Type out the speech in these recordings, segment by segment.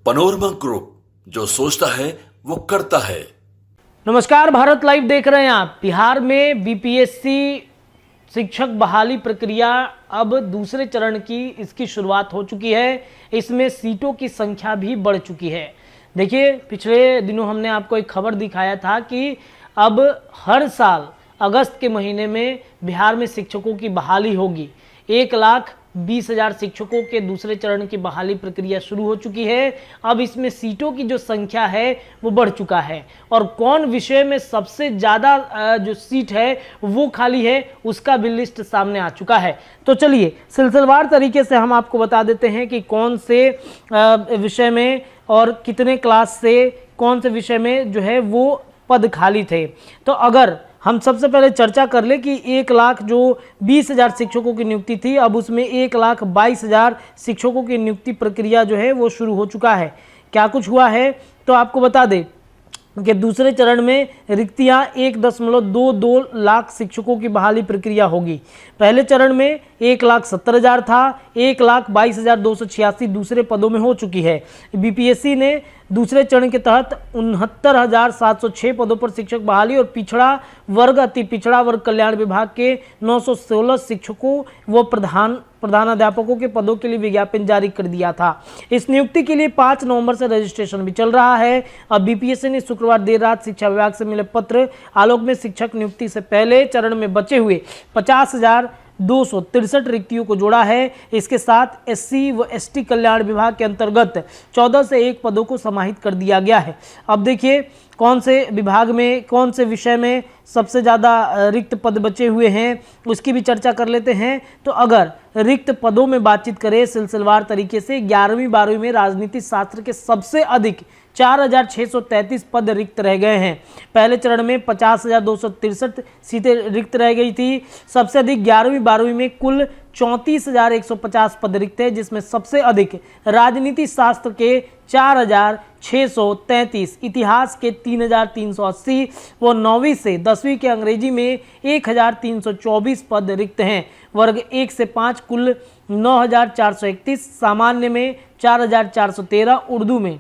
Panorama group, जो सोचता है वो करता है। नमस्कार, भारत लाइव देख रहे हैं आप। बिहार में बीपीएससी शिक्षक बहाली प्रक्रिया अब दूसरे चरण की इसकी शुरुआत हो चुकी है। इसमें सीटों की संख्या भी बढ़ चुकी है। देखिए, पिछले दिनों हमने आपको एक खबर दिखाया था कि अब हर साल अगस्त के महीने में बिहार में शिक्षकों की बहाली होगी। 1,20,000 शिक्षकों के दूसरे चरण की बहाली प्रक्रिया शुरू हो चुकी है। अब इसमें सीटों की जो संख्या है वो बढ़ चुका है और कौन विषय में सबसे ज़्यादा जो सीट है वो खाली है उसका भी लिस्ट सामने आ चुका है। तो चलिए सिलसिलेवार तरीके से हम आपको बता देते हैं कि कौन से विषय में और कितने क्लास से कौन से विषय में जो है वो पद खाली थे। तो अगर हम सबसे पहले चर्चा कर ले कि 1,20,000 शिक्षकों की नियुक्ति थी, अब उसमें 1,22,000 शिक्षकों की नियुक्ति प्रक्रिया जो है वो शुरू हो चुका है। क्या कुछ हुआ है तो आपको बता दें कि दूसरे चरण में रिक्तियां 1.22 लाख शिक्षकों की बहाली प्रक्रिया होगी। पहले चरण में 1,70,000 था, 1,22,286 दूसरे पदों में हो चुकी है। बीपीएससी ने दूसरे चरण के तहत 69,706 पदों पर शिक्षक बहाली और पिछड़ा वर्ग अति पिछड़ा वर्ग कल्याण विभाग के 916 शिक्षकों व प्रधानाध्यापकों के पदों के लिए विज्ञापन जारी कर दिया था। इस नियुक्ति के लिए 5 नवंबर से रजिस्ट्रेशन भी चल रहा है। अब बीपीएससी ने शुक्रवार देर रात शिक्षा विभाग से मिले पत्र आलोक में शिक्षक नियुक्ति से पहले चरण में बचे हुए 50,263 रिक्तियों को जोड़ा है। इसके साथ एससी व एसटी कल्याण विभाग के अंतर्गत 14 से 1 पदों को समाहित कर दिया गया है। अब देखिए कौन से विभाग में कौन से विषय में सबसे ज़्यादा रिक्त पद बचे हुए हैं उसकी भी चर्चा कर लेते हैं। तो अगर रिक्त पदों में बातचीत करें सिलसिलेवार तरीके से 11वीं 12वीं में राजनीति शास्त्र के सबसे अधिक 4,633 पद रिक्त रह गए हैं। पहले चरण में 50,263 सीटें रिक्त रह गई थी। सबसे अधिक 11वीं 12वीं में कुल 34,150 पद रिक्त है, जिसमें सबसे अधिक राजनीति शास्त्र के 4,633, इतिहास के 3,380 व 9वीं से 10वीं के अंग्रेजी में 1,324 पद रिक्त हैं। वर्ग 1 से 5 कुल 9,431, सामान्य में 4,413, उर्दू में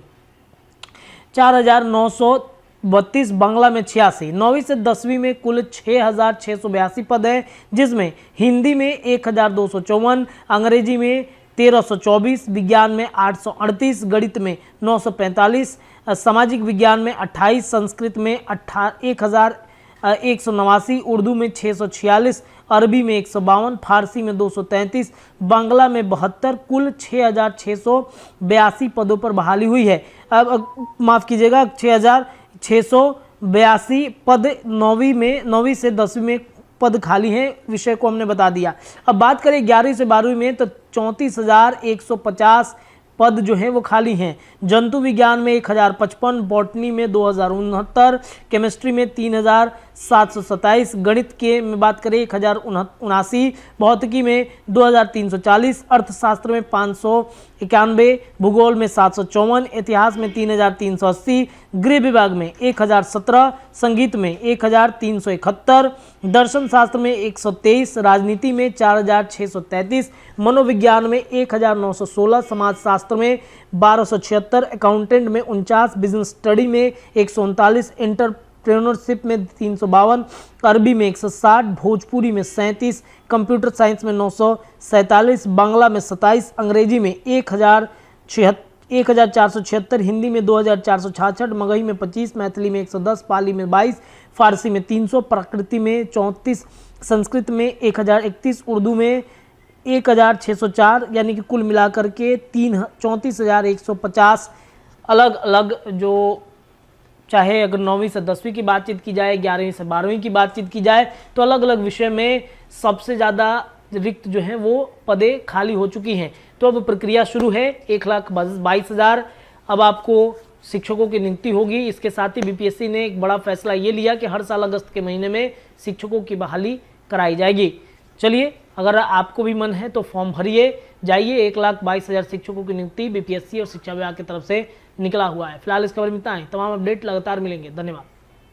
4,932, बांग्ला में 86। 9वीं से 10वीं में कुल 6,682 पद हैं, जिसमें हिंदी में 1,254, अंग्रेजी में 1,324, विज्ञान में 838, गणित में 945, सामाजिक विज्ञान में 28, संस्कृत में 1,189, उर्दू में 646, अरबी में 152, फारसी में 233, बांग्ला में 72, कुल 6,682 पदों पर बहाली हुई है। अब माफ़ कीजिएगा 6,682 पद 9वीं से 10वीं में पद खाली हैं, विषय को हमने बता दिया। अब बात करें 11वीं से 12वीं में तो 34,150 पद जो हैं वो खाली हैं। जंतु विज्ञान में 1,055, बॉटनी में 2,069, केमिस्ट्री में 3,727, गणित के में बात करें 1,079, भौतिकी में 2,340, अर्थशास्त्र में 591, भूगोल में 754, इतिहास में 3,380, गृह विभाग में 1,017, संगीत में 1,371, दर्शन शास्त्र में 123, राजनीति में 4,633, मनोविज्ञान में 1,916, समाज शास्त्र में 1,276, अकाउंटेंट में 49, बिजनेस स्टडी में 139, एंटरप्रेन्योरशिप में 352, अरबी में 160, भोजपुरी में 37, कंप्यूटर साइंस में 947, बांग्ला में 27, अंग्रेजी में 1,476, हिंदी में 2,466, मगही में 25, मैथिली में 110, पाली में 22, फारसी में 300, प्राकृति में 34, संस्कृत में 1,031, उर्दू में 1,604, यानी कि कुल मिलाकर के 34,150 अलग अलग जो चाहे अगर 9वीं से 10वीं की बातचीत की जाए, 11वीं से 12वीं की बातचीत की जाए तो अलग अलग विषय में सबसे ज़्यादा रिक्त जो हैं वो पदें खाली हो चुकी हैं। तो अब प्रक्रिया शुरू है। 1,22,000 अब आपको शिक्षकों की नियुक्ति होगी। इसके साथ ही बीपीएससी ने एक बड़ा फैसला ये लिया कि हर साल अगस्त के महीने में शिक्षकों की बहाली कराई जाएगी। चलिए, अगर आपको भी मन है तो फॉर्म भरिए, जाइए। 1,22,000 शिक्षकों की नियुक्ति बीपीएससी और शिक्षा विभाग की तरफ से निकला हुआ है। फिलहाल इस खबर में इतना ही। तमाम अपडेट लगातार मिलेंगे। धन्यवाद।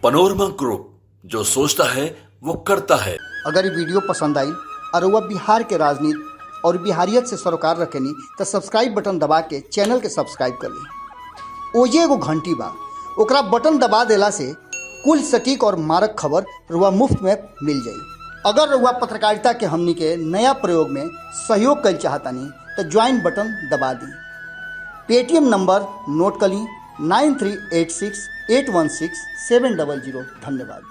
पनोरमा ग्रुप, जो सोचता है वो करता है। अगर ये वीडियो पसंद आई और वह बिहार के राजनीति और बिहारियत से सरोकार रखेनी तो सब्सक्राइब बटन दबा के चैनल के सब्सक्राइब कर ली ओजे एगो घंटी बा, ओकरा बटन दबा देला से कुल सटीक और मारक खबर रुआ मुफ्त में मिल जाई। अगर रुआ पत्रकारिता के हमनी के नया प्रयोग में सहयोग कर चाहतानी तो ज्वाइन बटन दबा दी। पेटीएम नंबर नोट कर ली 9386816700। धन्यवाद।